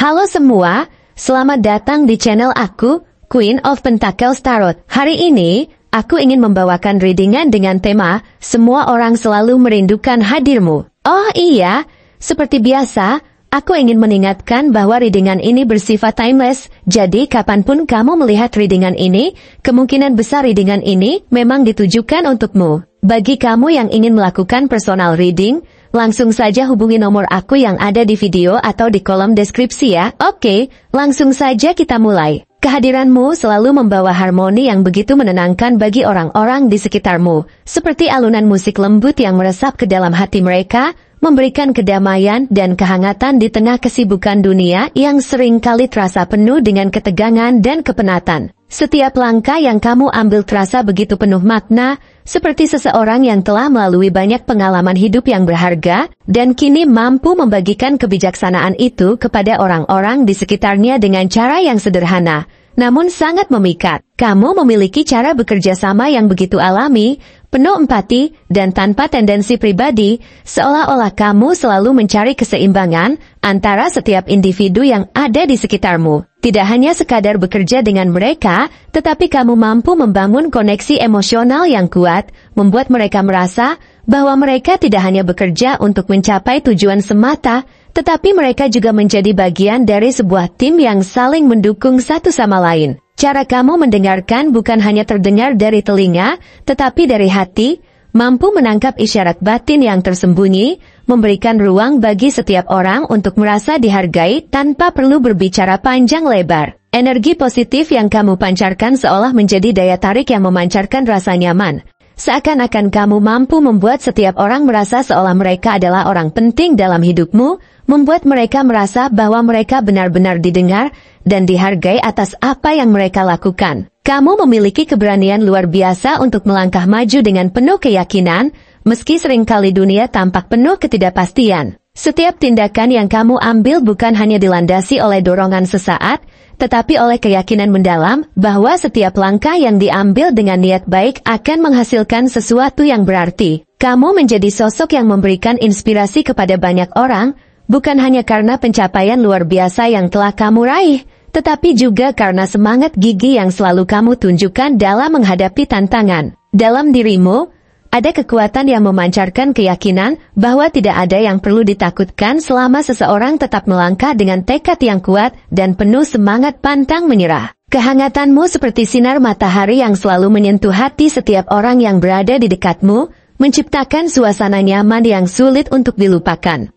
Halo semua, selamat datang di channel aku, Queen of Pentacles Tarot. Hari ini, aku ingin membawakan readingan dengan tema, semua orang selalu merindukan hadirmu. Oh iya, seperti biasa, aku ingin mengingatkan bahwa readingan ini bersifat timeless, jadi kapanpun kamu melihat readingan ini, kemungkinan besar readingan ini memang ditujukan untukmu. Bagi kamu yang ingin melakukan personal reading, langsung saja hubungi nomor aku yang ada di video atau di kolom deskripsi ya. Oke, langsung saja kita mulai. Kehadiranmu selalu membawa harmoni yang begitu menenangkan bagi orang-orang di sekitarmu, seperti alunan musik lembut yang meresap ke dalam hati mereka, memberikan kedamaian dan kehangatan di tengah kesibukan dunia yang sering kali terasa penuh dengan ketegangan dan kepenatan. Setiap langkah yang kamu ambil terasa begitu penuh makna, seperti seseorang yang telah melalui banyak pengalaman hidup yang berharga, dan kini mampu membagikan kebijaksanaan itu kepada orang-orang di sekitarnya dengan cara yang sederhana, namun sangat memikat. Kamu memiliki cara bekerja sama yang begitu alami, penuh empati, dan tanpa tendensi pribadi, seolah-olah kamu selalu mencari keseimbangan antara setiap individu yang ada di sekitarmu. Tidak hanya sekadar bekerja dengan mereka, tetapi kamu mampu membangun koneksi emosional yang kuat, membuat mereka merasa bahwa mereka tidak hanya bekerja untuk mencapai tujuan semata, tetapi mereka juga menjadi bagian dari sebuah tim yang saling mendukung satu sama lain. Cara kamu mendengarkan bukan hanya terdengar dari telinga, tetapi dari hati, mampu menangkap isyarat batin yang tersembunyi, memberikan ruang bagi setiap orang untuk merasa dihargai tanpa perlu berbicara panjang lebar. Energi positif yang kamu pancarkan seolah menjadi daya tarik yang memancarkan rasa nyaman. Seakan-akan kamu mampu membuat setiap orang merasa seolah mereka adalah orang penting dalam hidupmu, membuat mereka merasa bahwa mereka benar-benar didengar dan dihargai atas apa yang mereka lakukan. Kamu memiliki keberanian luar biasa untuk melangkah maju dengan penuh keyakinan, meski seringkali dunia tampak penuh ketidakpastian. Setiap tindakan yang kamu ambil bukan hanya dilandasi oleh dorongan sesaat, tetapi oleh keyakinan mendalam bahwa setiap langkah yang diambil dengan niat baik akan menghasilkan sesuatu yang berarti. Kamu menjadi sosok yang memberikan inspirasi kepada banyak orang, bukan hanya karena pencapaian luar biasa yang telah kamu raih, tetapi juga karena semangat gigih yang selalu kamu tunjukkan dalam menghadapi tantangan. Dalam dirimu, ada kekuatan yang memancarkan keyakinan bahwa tidak ada yang perlu ditakutkan selama seseorang tetap melangkah dengan tekad yang kuat dan penuh semangat pantang menyerah. Kehangatanmu seperti sinar matahari yang selalu menyentuh hati setiap orang yang berada di dekatmu, menciptakan suasana nyaman yang sulit untuk dilupakan.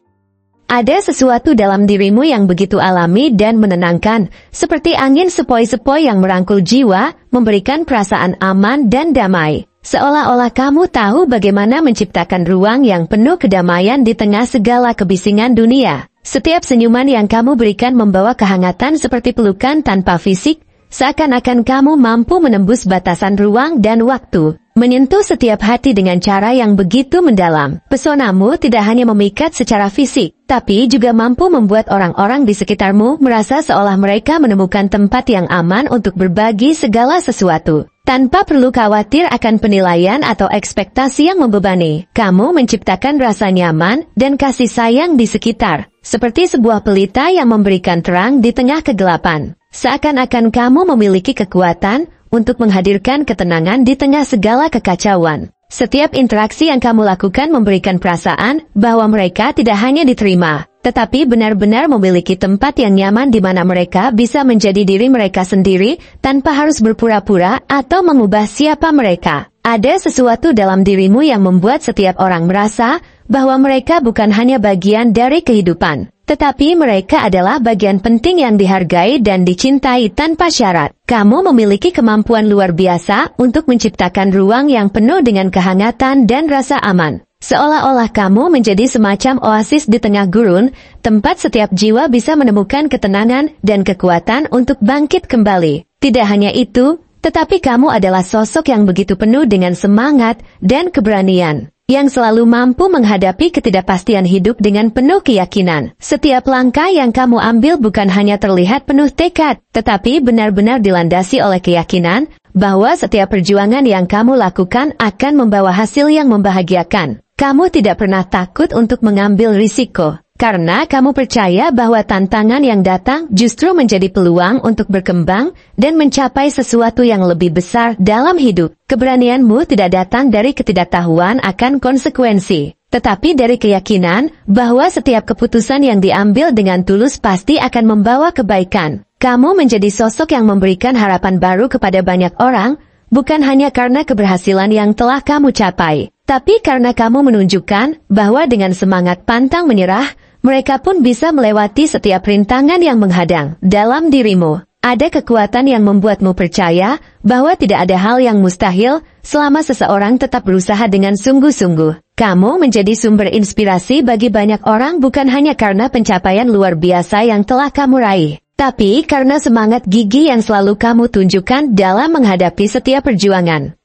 Ada sesuatu dalam dirimu yang begitu alami dan menenangkan, seperti angin sepoi-sepoi yang merangkul jiwa, memberikan perasaan aman dan damai. Seolah-olah kamu tahu bagaimana menciptakan ruang yang penuh kedamaian di tengah segala kebisingan dunia. Setiap senyuman yang kamu berikan membawa kehangatan seperti pelukan tanpa fisik, seakan-akan kamu mampu menembus batasan ruang dan waktu, menyentuh setiap hati dengan cara yang begitu mendalam. Pesonamu tidak hanya memikat secara fisik, tapi juga mampu membuat orang-orang di sekitarmu merasa seolah mereka menemukan tempat yang aman untuk berbagi segala sesuatu. Tanpa perlu khawatir akan penilaian atau ekspektasi yang membebani, kamu menciptakan rasa nyaman dan kasih sayang di sekitar, seperti sebuah pelita yang memberikan terang di tengah kegelapan. Seakan-akan kamu memiliki kekuatan untuk menghadirkan ketenangan di tengah segala kekacauan. Setiap interaksi yang kamu lakukan memberikan perasaan bahwa mereka tidak hanya diterima, tetapi benar-benar memiliki tempat yang nyaman di mana mereka bisa menjadi diri mereka sendiri tanpa harus berpura-pura atau mengubah siapa mereka. Ada sesuatu dalam dirimu yang membuat setiap orang merasa bahwa mereka bukan hanya bagian dari kehidupan, tetapi mereka adalah bagian penting yang dihargai dan dicintai tanpa syarat. Kamu memiliki kemampuan luar biasa untuk menciptakan ruang yang penuh dengan kehangatan dan rasa aman. Seolah-olah kamu menjadi semacam oasis di tengah gurun, tempat setiap jiwa bisa menemukan ketenangan dan kekuatan untuk bangkit kembali. Tidak hanya itu, tetapi kamu adalah sosok yang begitu penuh dengan semangat dan keberanian, yang selalu mampu menghadapi ketidakpastian hidup dengan penuh keyakinan. Setiap langkah yang kamu ambil bukan hanya terlihat penuh tekad, tetapi benar-benar dilandasi oleh keyakinan bahwa setiap perjuangan yang kamu lakukan akan membawa hasil yang membahagiakan. Kamu tidak pernah takut untuk mengambil risiko. Karena kamu percaya bahwa tantangan yang datang justru menjadi peluang untuk berkembang dan mencapai sesuatu yang lebih besar dalam hidup. Keberanianmu tidak datang dari ketidaktahuan akan konsekuensi, tetapi dari keyakinan bahwa setiap keputusan yang diambil dengan tulus pasti akan membawa kebaikan. Kamu menjadi sosok yang memberikan harapan baru kepada banyak orang, bukan hanya karena keberhasilan yang telah kamu capai, tapi karena kamu menunjukkan bahwa dengan semangat pantang menyerah, mereka pun bisa melewati setiap rintangan yang menghadang. Dalam dirimu, ada kekuatan yang membuatmu percaya bahwa tidak ada hal yang mustahil selama seseorang tetap berusaha dengan sungguh-sungguh. Kamu menjadi sumber inspirasi bagi banyak orang bukan hanya karena pencapaian luar biasa yang telah kamu raih, tapi karena semangat gigih yang selalu kamu tunjukkan dalam menghadapi setiap perjuangan.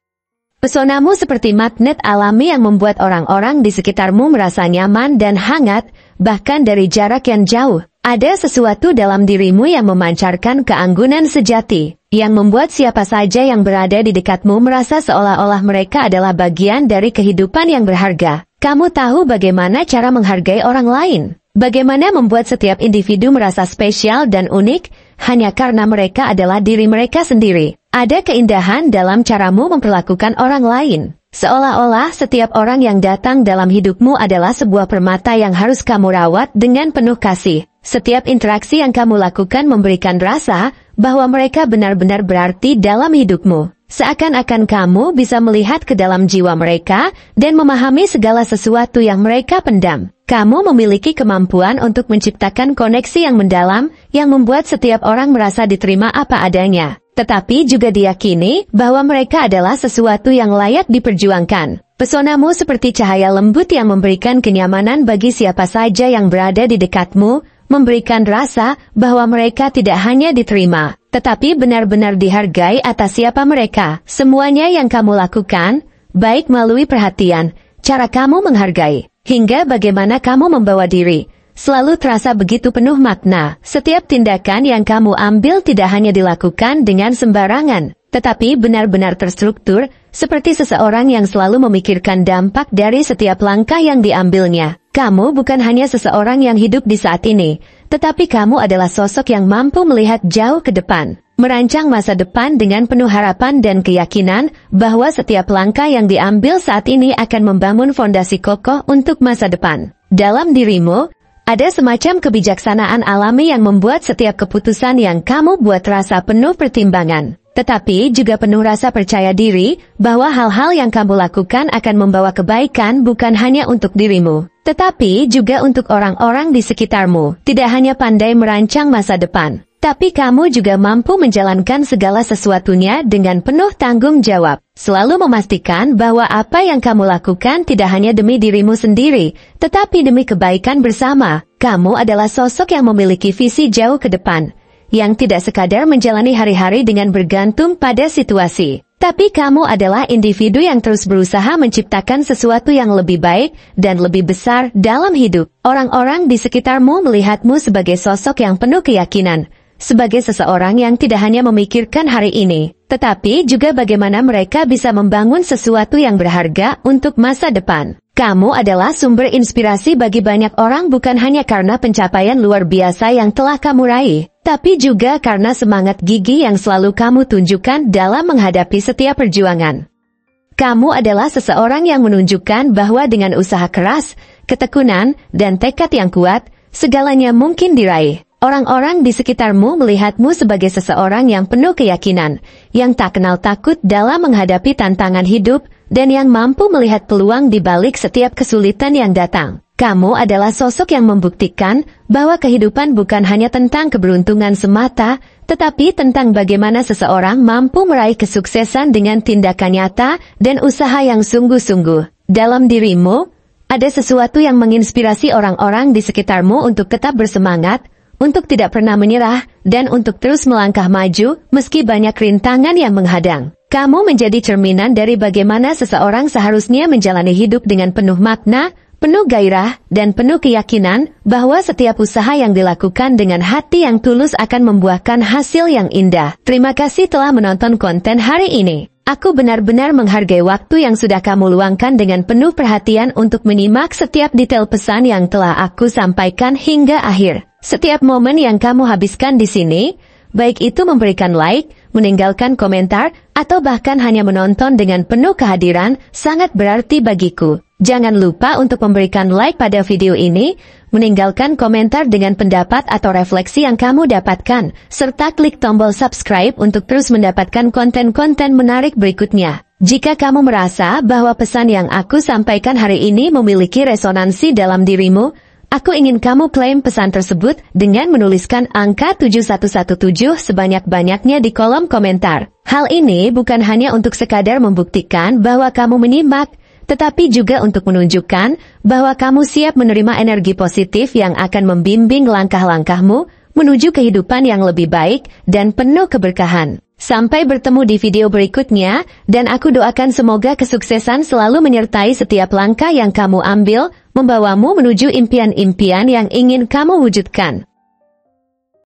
Pesonamu seperti magnet alami yang membuat orang-orang di sekitarmu merasa nyaman dan hangat, bahkan dari jarak yang jauh. Ada sesuatu dalam dirimu yang memancarkan keanggunan sejati, yang membuat siapa saja yang berada di dekatmu merasa seolah-olah mereka adalah bagian dari kehidupan yang berharga. Kamu tahu bagaimana cara menghargai orang lain, bagaimana membuat setiap individu merasa spesial dan unik, hanya karena mereka adalah diri mereka sendiri. Ada keindahan dalam caramu memperlakukan orang lain. Seolah-olah setiap orang yang datang dalam hidupmu adalah sebuah permata yang harus kamu rawat dengan penuh kasih. Setiap interaksi yang kamu lakukan memberikan rasa bahwa mereka benar-benar berarti dalam hidupmu. Seakan-akan kamu bisa melihat ke dalam jiwa mereka dan memahami segala sesuatu yang mereka pendam. Kamu memiliki kemampuan untuk menciptakan koneksi yang mendalam yang membuat setiap orang merasa diterima apa adanya, tetapi juga diyakini bahwa mereka adalah sesuatu yang layak diperjuangkan. Pesonamu seperti cahaya lembut yang memberikan kenyamanan bagi siapa saja yang berada di dekatmu, memberikan rasa bahwa mereka tidak hanya diterima, tetapi benar-benar dihargai atas siapa mereka. Semuanya yang kamu lakukan, baik melalui perhatian, cara kamu menghargai, hingga bagaimana kamu membawa diri, selalu terasa begitu penuh makna. Setiap tindakan yang kamu ambil tidak hanya dilakukan dengan sembarangan, tetapi benar-benar terstruktur, seperti seseorang yang selalu memikirkan dampak dari setiap langkah yang diambilnya. Kamu bukan hanya seseorang yang hidup di saat ini, tetapi kamu adalah sosok yang mampu melihat jauh ke depan, merancang masa depan dengan penuh harapan dan keyakinan bahwa setiap langkah yang diambil saat ini akan membangun fondasi kokoh untuk masa depan. Dalam dirimu, ada semacam kebijaksanaan alami yang membuat setiap keputusan yang kamu buat rasa penuh pertimbangan, tetapi juga penuh rasa percaya diri bahwa hal-hal yang kamu lakukan akan membawa kebaikan bukan hanya untuk dirimu, tetapi juga untuk orang-orang di sekitarmu. Tidak hanya pandai merancang masa depan, tapi kamu juga mampu menjalankan segala sesuatunya dengan penuh tanggung jawab, selalu memastikan bahwa apa yang kamu lakukan tidak hanya demi dirimu sendiri, tetapi demi kebaikan bersama. Kamu adalah sosok yang memiliki visi jauh ke depan, yang tidak sekadar menjalani hari-hari dengan bergantung pada situasi, tapi kamu adalah individu yang terus berusaha menciptakan sesuatu yang lebih baik dan lebih besar dalam hidup. Orang-orang di sekitarmu melihatmu sebagai sosok yang penuh keyakinan, sebagai seseorang yang tidak hanya memikirkan hari ini, tetapi juga bagaimana mereka bisa membangun sesuatu yang berharga untuk masa depan. Kamu adalah sumber inspirasi bagi banyak orang bukan hanya karena pencapaian luar biasa yang telah kamu raih, tapi juga karena semangat gigih yang selalu kamu tunjukkan dalam menghadapi setiap perjuangan. Kamu adalah seseorang yang menunjukkan bahwa dengan usaha keras, ketekunan, dan tekad yang kuat, segalanya mungkin diraih. Orang-orang di sekitarmu melihatmu sebagai seseorang yang penuh keyakinan, yang tak kenal takut dalam menghadapi tantangan hidup, dan yang mampu melihat peluang di balik setiap kesulitan yang datang. Kamu adalah sosok yang membuktikan bahwa kehidupan bukan hanya tentang keberuntungan semata, tetapi tentang bagaimana seseorang mampu meraih kesuksesan dengan tindakan nyata dan usaha yang sungguh-sungguh. Dalam dirimu, ada sesuatu yang menginspirasi orang-orang di sekitarmu untuk tetap bersemangat, untuk tidak pernah menyerah, dan untuk terus melangkah maju meski banyak rintangan yang menghadang. Kamu menjadi cerminan dari bagaimana seseorang seharusnya menjalani hidup dengan penuh makna, penuh gairah, dan penuh keyakinan bahwa setiap usaha yang dilakukan dengan hati yang tulus akan membuahkan hasil yang indah. Terima kasih telah menonton konten hari ini. Aku benar-benar menghargai waktu yang sudah kamu luangkan dengan penuh perhatian untuk menyimak setiap detail pesan yang telah aku sampaikan hingga akhir. Setiap momen yang kamu habiskan di sini, baik itu memberikan like, meninggalkan komentar, atau bahkan hanya menonton dengan penuh kehadiran, sangat berarti bagiku. Jangan lupa untuk memberikan like pada video ini, meninggalkan komentar dengan pendapat atau refleksi yang kamu dapatkan, serta klik tombol subscribe untuk terus mendapatkan konten-konten menarik berikutnya. Jika kamu merasa bahwa pesan yang aku sampaikan hari ini memiliki resonansi dalam dirimu, aku ingin kamu klaim pesan tersebut dengan menuliskan angka 7117 sebanyak-banyaknya di kolom komentar. Hal ini bukan hanya untuk sekadar membuktikan bahwa kamu menyimak, tetapi juga untuk menunjukkan bahwa kamu siap menerima energi positif yang akan membimbing langkah-langkahmu menuju kehidupan yang lebih baik dan penuh keberkahan. Sampai bertemu di video berikutnya, dan aku doakan semoga kesuksesan selalu menyertai setiap langkah yang kamu ambil, membawamu menuju impian-impian yang ingin kamu wujudkan.